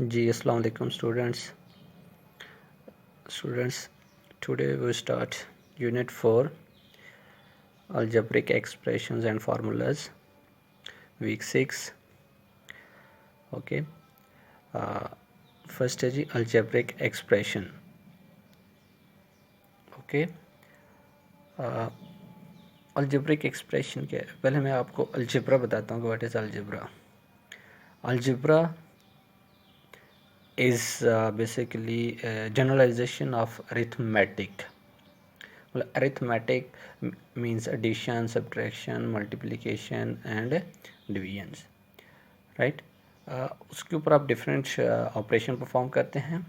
जी अस्सलाम वालेकुम students today we start unit 4 algebraic expressions and formulas week 6 okay first है जी algebraic expression okay algebraic expression क्या है पहले मैं आपको algebra बताता हूँ कि what is algebra is basically a generalization of arithmetic. Well, arithmetic means addition, subtraction, multiplication and divisions, right? उसके ऊपर आप डिफरेंट ऑपरेशन परफॉर्म करते हैं.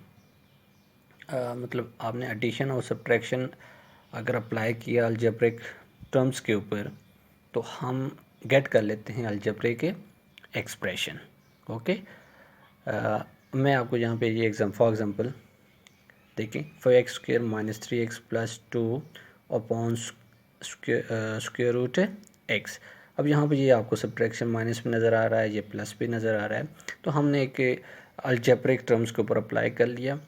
मतलब आपने एडिशन और सब्ट्रैक्शन अगर अप्लाई किया अलजेब्रिक टर्म्स के ऊपर तो हम गेट कर लेते हैं अलजेब्रिक एक्सप्रेशन. ओके, मैं आपको यहाँ पे ये फॉर एग्जांपल देखें, 5x² minus 3x plus 2 upon square root x. अब यहाँ पे ये आपको सब्ट्रैक्शन माइनस भी नज़र आ रहा है, ये प्लस भी नज़र आ रहा है, तो हमने एक अलजेब्रिक टर्म्स के ऊपर अप्लाई कर लिया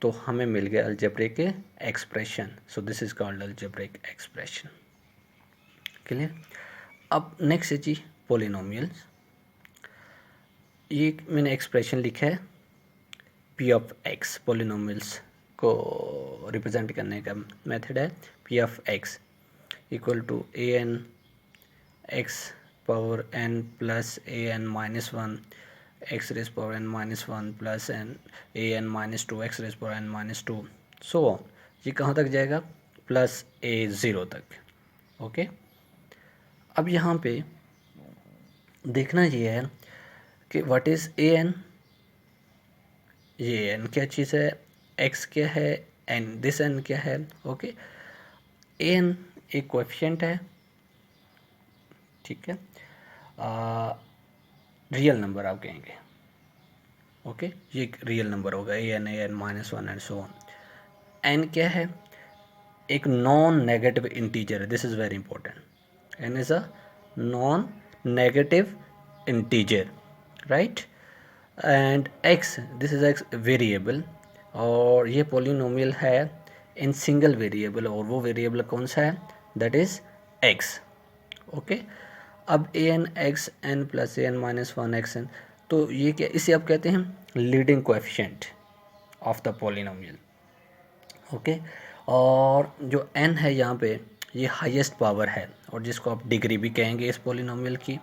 तो हमें मिल गया algebraic expression. So this is called algebraic expression. Clear. अब नेक्स्ट है जी पोलिनोमियल्स. ये मैंने एक्सप्रेशन लिखा है पी ऑफ एक्स. पोलिनोमियल्स को रिप्रेजेंट करने का मेथड है P of x equal to A N X power N plus A N minus one X raise power N minus one plus N A N minus two X raise power N minus two. So ये कहाँ तक जाएगा? Plus ए zero तक. Okay, अब यहाँ पे देखना ये है कि व्हाट इज़ ए एन. ये एन क्या चीज़ है, एक्स क्या है, एन दिस एन क्या है. ओके, ए एन एक कोएफिशिएंट है, ठीक है, रियल नंबर आप कहेंगे. ओके, ये एक रियल नंबर होगा A N minus one and so on. N क्या है? एक non negative integer. This is very important. N is a non negative integer, right. And X, this is X variable, और ये polynomial है in single variable, और वो variable कौन सा है? That is X. ओके, अब A N X N plus A N minus one X N, तो ये क्या, इसे आप कहते हैं leading coefficient of the polynomial. Okay, और जो एन है यहाँ पे ये हाईएस्ट पावर है, और जिसको आप डिग्री भी कहेंगे इस पोलिनोमियल की.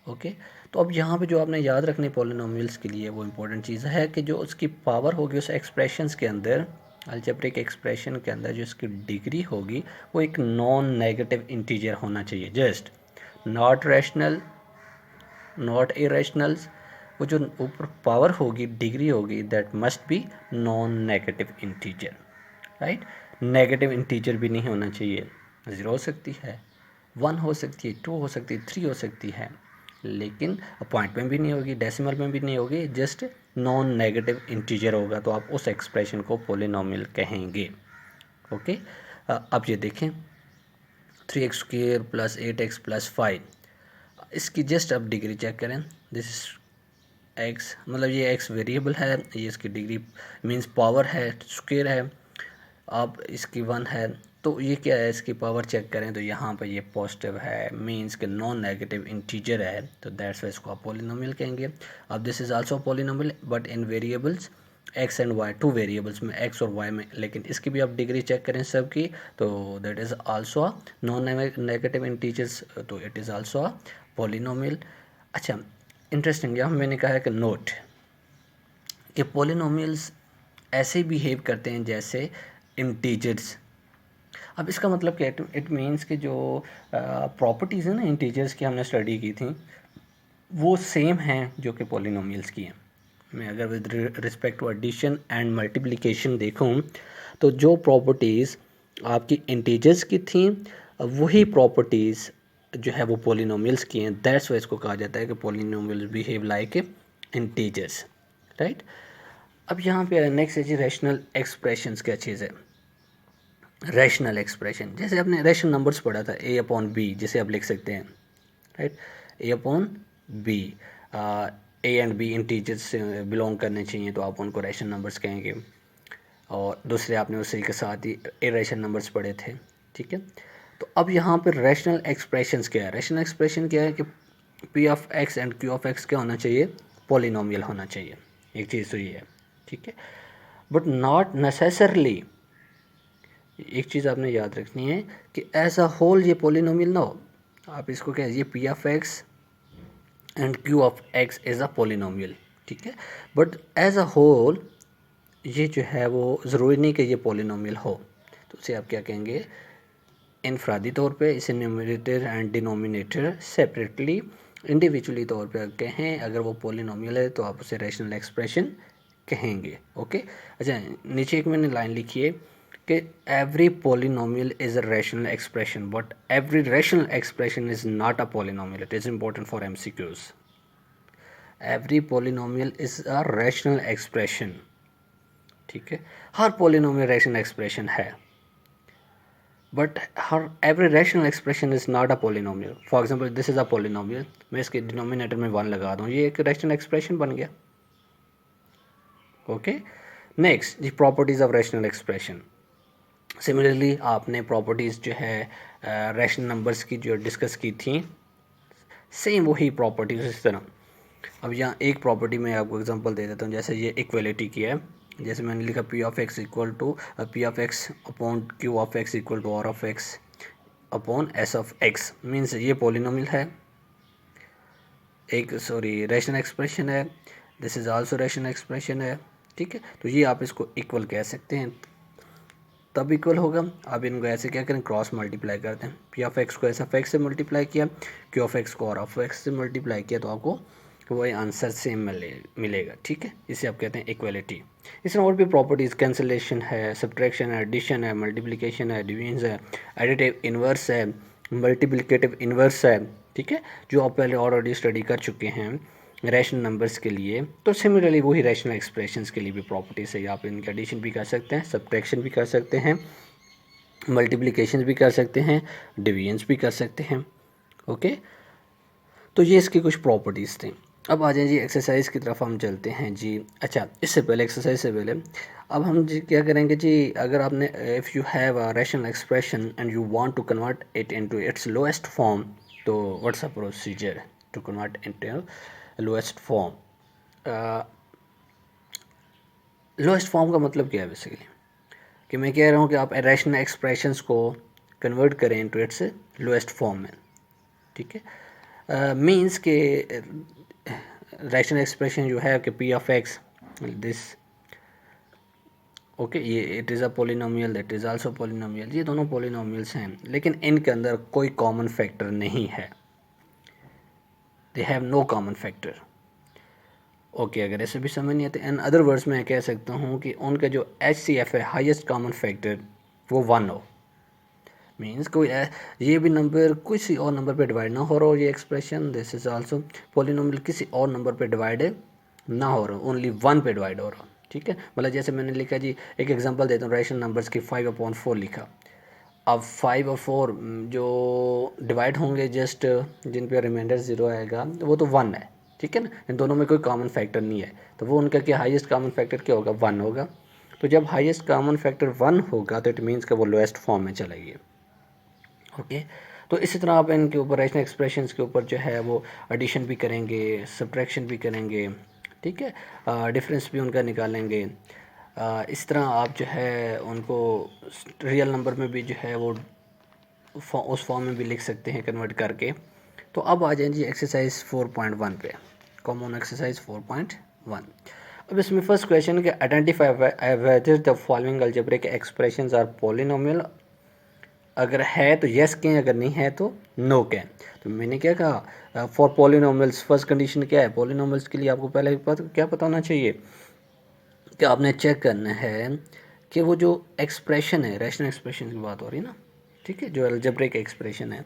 ओके, तो अब यहाँ पे जो आपने याद रखनी पोलिनोमियल्स के लिए वो इम्पोर्टेंट चीज़ है कि जो उसकी पावर होगी उस एक्सप्रेशंस के अंदर, अलजेब्रिक एक्सप्रेशन के अंदर जो इसकी डिग्री होगी वो एक नॉन नेगेटिव इंटीजर होना चाहिए. Just not rational, not irrationals. वो जो ऊपर पावर होगी, डिग्री होगी, that must be non negative integer, right. Negative integer भी नहीं होना चाहिए. ज़ीरो हो सकती है, वन हो सकती है, टू हो सकती है, थ्री हो सकती है, लेकिन पॉइंट में भी नहीं होगी, डेसिमल में भी नहीं होगी, जस्ट नॉन नेगेटिव इंटीजर होगा, तो आप उस एक्सप्रेशन को पोलिनोमियल कहेंगे. ओके, अब ये देखें 3x² प्लस 8x प्लस 5, इसकी जस्ट अब डिग्री चेक करें. दिस एक्स, मतलब ये एक्स वेरिएबल है, ये इसकी डिग्री मींस पावर है, स्क्वायर है. अब इसकी वन है, तो ये क्या है, इसकी पावर चेक करें तो यहाँ पर ये पॉजिटिव है, मींस के नॉन नेगेटिव इंटीजर है, तो दैट्स वाई इसको आप पोलिनोमियल कहेंगे. अब this is also polynomial but in variables x and y, two variables में एक्स और वाई में, लेकिन इसकी भी आप डिग्री चेक करें सब की, तो that is also a non negative integers, तो it is also a polynomial. अच्छा, इंटरेस्टिंग, यहाँ मैंने कहा है कि नोट कि पोलिनोमियल्स ऐसे बिहेव करते हैं जैसे इंटीजर्स. अब इसका मतलब क्या है? इट मीन्स कि जो प्रॉपर्टीज़ हैं ना इंटीजर्स की हमने स्टडी की थी वो सेम हैं जो कि पोलिनोमियल्स की हैं. मैं अगर with respect to addition and multiplication देखूं तो जो प्रॉपर्टीज़ आपकी इंटीजर्स की थी वही प्रॉपर्टीज़ जो है वो पोलिनोमियल्स की हैं. दैट्स वाई इसको कहा जाता है कि polynomials behave like integers, right. अब यहाँ पे नेक्स्ट है जी रैशनल एक्सप्रेशंस. क्या चीज़ है रैशनल एक्सप्रेशन? जैसे आपने रैशनल नंबर्स पढ़ा था ए अपॉन बी, जिसे आप लिख सकते हैं, right, a upon b. A and b integers से बिलोंग करने चाहिए तो आप उनको रैशनल नंबर्स कहेंगे, और दूसरे आपने उसी के साथ ही इरेशनल नंबर्स पढ़े थे, ठीक है। तो अब यहाँ पर रैशनल एक्सप्रेशंस क्या है, रैशनल एक्सप्रेशन क्या है कि P of x and Q of x क्या होना चाहिए, पॉलिनोमियल होना चाहिए, एक चीज़ तो ये है, ठीक है। बट नॉट नेसेसरली, एक चीज़ आपने याद रखनी है कि एज अ होल ये पॉलिनोमियल ना हो। आप इसको क्या, ये P of x and Q of x is a polynomial, ठीक है। बट एज अ होल ये जो है वो ज़रूरी नहीं कि ये पॉलिनोमियल हो, तो उसे आप क्या कहेंगे, इनफरादी तौर पे इसे numerator and denominator separately individually तौर पे कहें। अगर वो पॉलिनोमियल है तो आप उसे रैशनल एक्सप्रेशन कहेंगे, ओके। अच्छा, नीचे एक मैंने लाइन लिखी है कि every polynomial is a rational expression but every rational expression is not a polynomial. It is important for MCQs। Every polynomial is a rational expression, ठीक है। हर पॉलिनोमियल रैशनल एक्सप्रेशन है, but her every rational expression is not a polynomial. For example this is a polynomial, मैं इसके denominator में 1 लगा दूँ, ये एक रैशनल एक्सप्रेशन बन गया, okay. Next, the properties of rational expression. Similarly आपने प्रॉपर्टीज़ जो है रैशनल नंबर्स की जो डिस्कस की थी, सेम वही प्रॉपर्टीज इस तरह। अब यहाँ एक प्रॉपर्टी में आपको एग्जांपल दे देता हूँ, जैसे ये इक्वलिटी की है, जैसे मैंने लिखा p of x equal to p of x upon q of x equal to r of x upon s of x, means ये पॉलिनोमियल है, एक सॉरी रैशनल एक्सप्रेशन है, this is also rational expression है, ठीक है। तो ये आप इसको इक्वल कह सकते हैं, तब इक्वल होगा। अब इनको ऐसे क्या करें, क्रॉस मल्टीप्लाई करते हैं, पी ऑफ एक्स को एस ऑफ एक्स से मल्टीप्लाई किया, क्यू ऑफ एक्स को आर ऑफ एक्स से मल्टीप्लाई किया, तो आपको वही आंसर सेम मिलेगा, ठीक है। इसे आप कहते हैं इक्वलिटी। इसमें और भी प्रॉपर्टीज़, कैंसिलेशन है, सब्ट्रैक्शन है, एडिशन है, मल्टीप्लिकेशन है, डिवीजन है, एडिटिव इन्वर्स है, मल्टीप्लिकेटिव इन्वर्स है, ठीक है, जो आप पहले ऑलरेडी स्टडी कर चुके हैं रैशनल नंबर्स के लिए। तो सिमिलरली वही रैशनल एक्सप्रेशंस के लिए भी प्रॉपर्टीज़ है, आप इनकी एडिशन भी कर सकते हैं, सब्ट्रैक्शन भी कर सकते हैं, मल्टीप्लिकेशन भी कर सकते हैं, डिवीजन्स भी कर सकते हैं, ओके। तो ये इसकी कुछ प्रॉपर्टीज़ थी। अब आ जाए जी एक्सरसाइज की तरफ हम चलते हैं जी। अच्छा, इससे पहले एक्सरसाइज से पहले अब हम जी क्या करेंगे जी, अगर आपने if you have a rational expression and you want to convert it into its lowest form, तो what's a procedure to convert into lowest form. Lowest form का मतलब क्या है बेसिकली, कि मैं कह रहा हूँ कि आप रैशनल एक्सप्रेशंस को कन्वर्ट करें इनटू इट्स लोएस्ट फॉर्म में, ठीक है। मींस के रैशनल एक्सप्रेशन जो है कि P of X this, okay, ये it is a polynomial, that is also polynomial, ये दोनों पोलिनोमियल्स हैं, लेकिन इनके अंदर कोई कॉमन फैक्टर नहीं है, they have no common factor, okay. अगर ऐसे भी समझ नहीं आते, इन अदर वर्ड्स मैं कह सकता हूँ कि उनका जो HCF है, हाईएस्ट कॉमन फैक्टर, वो 1 हो। मीन्स कोई ये भी नंबर किसी और नंबर पे डिवाइड ना हो रहा हो, ये expression this is also polynomial किसी और नंबर पे डिवाइड ना हो रहा हो, ओनली 1 पे डिवाइड हो रहा हो, ठीक है। मतलब जैसे मैंने लिखा जी, एक एग्जांपल देता हूँ, रैशनल नंबर्स की 5/4 लिखा। अब 5 और 4 जो डिवाइड होंगे, जस्ट जिन पे रिमाइंडर 0 आएगा, तो वो तो 1 है, ठीक है ना, इन दोनों में कोई कॉमन फैक्टर नहीं है, तो वो उनका क्या हाईएस्ट कॉमन फैक्टर क्या होगा, 1 होगा। तो जब हाईएस्ट कॉमन फैक्टर 1 होगा तो इट मीन्स कि वो लोएस्ट फॉर्म में चलेगी, ओके। तो इसी तरह आप इनके ऊपर रैशनल एक्सप्रेशंस के ऊपर जो है वो एडिशन भी करेंगे, सब्ट्रैक्शन भी करेंगे, ठीक है, डिफरेंस भी उनका निकालेंगे। इस तरह आप जो है उनको रियल नंबर में भी जो है वो उस फॉर्म में भी लिख सकते हैं कन्वर्ट करके। तो अब आ जाए जी एक्सरसाइज 4.1 पे, कॉमन एक्सरसाइज 4.1। अब इसमें फर्स्ट क्वेश्चन कि identify whether the following algebraic expressions are polynomial. अगर है तो यस कहें, अगर नहीं है तो नो कहें। तो मैंने क्या कहा, फॉर पॉलिनोमियल्स फर्स्ट कंडीशन क्या है, पॉलिनोमियल्स के लिए आपको पहले क्या पता होना चाहिए कि आपने चेक करना है कि वो जो एक्सप्रेशन है, रैशनल एक्सप्रेशन की बात हो रही है ना, ठीक है, जो अलजेब्रिक एक्सप्रेशन है,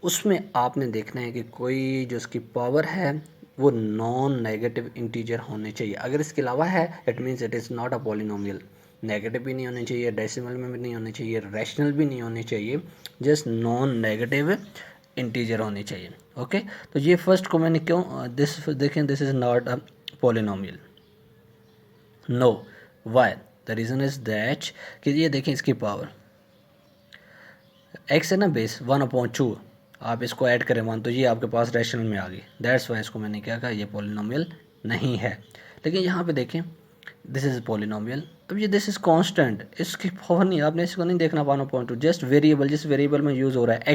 उसमें आपने देखना है कि कोई जो उसकी पावर है वो नॉन नेगेटिव इंटीजर होने चाहिए। अगर इसके अलावा है it means it is not a polynomial. Negative भी नहीं होने चाहिए, डेसिमल में भी नहीं होने चाहिए, रैशनल भी नहीं होने चाहिए, जस्ट नॉन नेगेटिव इंटीजर होने चाहिए, ओके, तो ये फर्स्ट को मैंने क्यों दिस देखें, this is not a polynomial, no, why, the reason is that कि ये देखें इसकी पावर एक्स है ना, बेस 1/2, आप इसको ऐड करें 1 तो ये आपके पास रैशनल में आ गई, दैट्स वाई इसको मैंने क्या कहा, ये पॉलिनोमियल नहीं है। लेकिन यहाँ पे देखें दिस इज़ पॉलिनोमियल, अब ये दिस इज़ कांस्टेंट, इसकी पावर नहीं, आपने इसको नहीं देखना 1/2, जस्ट वेरिएबल, जिस वेरिएबल में यूज़ हो रहा है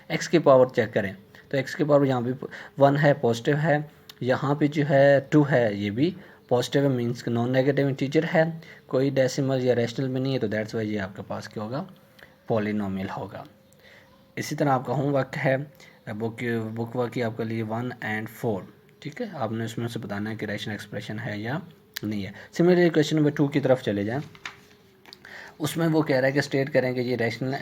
एक्स की पावर चेक करें, तो एक्स की पावर यहाँ भी 1 है, पॉजिटिव है, यहाँ पे जो है 2 है, ये भी पॉजिटिव है, मीन्स नॉन नेगेटिव इंटीजर है, कोई डेसिमल या रैशनल में नहीं है, तो दैट्स वाई ये आपके पास क्या होगा, पॉलिनोमियल होगा। इसी तरह आपका होमवर्क है बुक वर्क की आपके लिए 1 और 4, ठीक है, आपने उसमें से बताना है कि रैशनल एक्सप्रेशन है या नहीं है। सिमिलरली क्वेश्चन नंबर 2 की तरफ चले जाएं, उसमें वो कह रहा है कि स्टेट करें कि ये रैशनल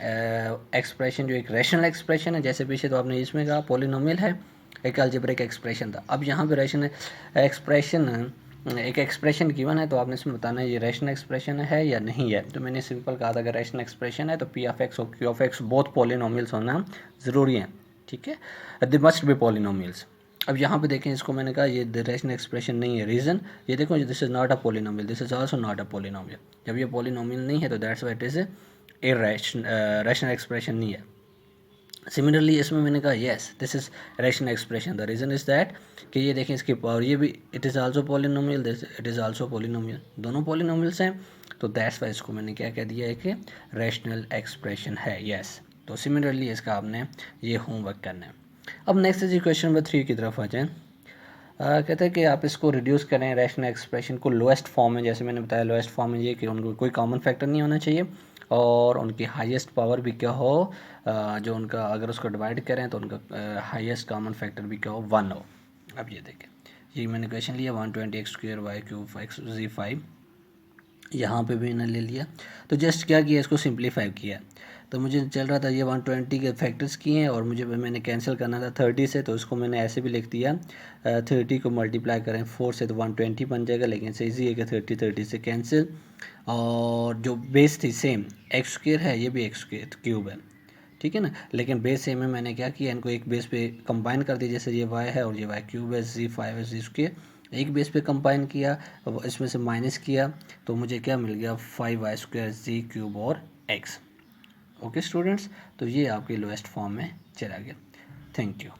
एक्सप्रेशन जो एक रैशनल एक्सप्रेशन है, जैसे पीछे तो आपने इसमें कहा पॉलिनोमियल है, एक अलजेब्रिक एक्सप्रेशन था, अब यहाँ पे रैशनल एक्सप्रेशन एक एक्सप्रेशन गिवन है, तो आपने इसमें बताना है ये रैशनल एक्सप्रेशन है या नहीं है। तो मैंने सिंपल कहा था अगर रैशनल एक्सप्रेशन है तो पी ऑफ एक्स और Q of x both polynomials होना ज़रूरी है, ठीक है, दे मस्ट बी पॉलिनोमियल्स। अब यहाँ पे देखें, इसको मैंने कहा ये रैशनल एक्सप्रेशन नहीं है, रीज़न ये देखो, this is not a polynomial, this is also not a polynomial, जब ये पॉलिनोमियल नहीं है तो that's why it is a rational expression नहीं है। सिमिलरली इसमें मैंने कहा yes this is rational expression, the reason is that कि ये देखें इसकी पावर, ये भी it is also polynomial, this it is also polynomial, दोनों पॉलिनोमियल्स हैं, तो दैट्स वाई इसको मैंने क्या कह दिया है कि रैशनल एक्सप्रेशन है, येस। तो सिमिलरली इसका आपने ये होमवर्क करना है। अब नेक्स्ट जी क्वेश्चन नंबर 3 की तरफ आ जाएँ। कहते हैं कि आप इसको रिड्यूस करें रैशनल एक्सप्रेशन को लोएस्ट फॉर्म में, जैसे मैंने बताया लोएस्ट फॉर्म में ये कि उनको कोई कॉमन फैक्टर नहीं होना चाहिए और उनकी हाईएस्ट पावर भी क्या हो, जो उनका अगर उसको डिवाइड करें तो उनका हाईएस्ट कॉमन फैक्टर भी क्या हो, 1 हो। अब ये देखें, ये मैंने क्वेश्चन लिया 120x² y³ x z5, यहाँ पे भी मैंने ले लिया, तो जस्ट क्या किया, इसको सिंप्लीफाई किया, तो मुझे चल रहा था ये 120 के फैक्टर्स किए हैं और मुझे मैंने कैंसिल करना था 30 से, तो इसको मैंने ऐसे भी लिख दिया 30 को मल्टीप्लाई करें 4 से तो 120 बन जाएगा, लेकिन से ईजी है कि 30 से कैंसिल, और जो बेस थी सेम x² है, ये x² क्यूब है, ठीक है ना, लेकिन बेस सेम है, मैंने क्या किया, इनको एक बेस पे कंबाइन कर दिया, जैसे ये y है और ये y³ है, z5 है, z² एक बेस पे कंबाइन किया, इसमें से माइनस किया, तो मुझे क्या मिल गया 5y² z³ और x। ओके स्टूडेंट्स, तो ये आपके लोएस्ट फॉर्म में चला गया। Thank you.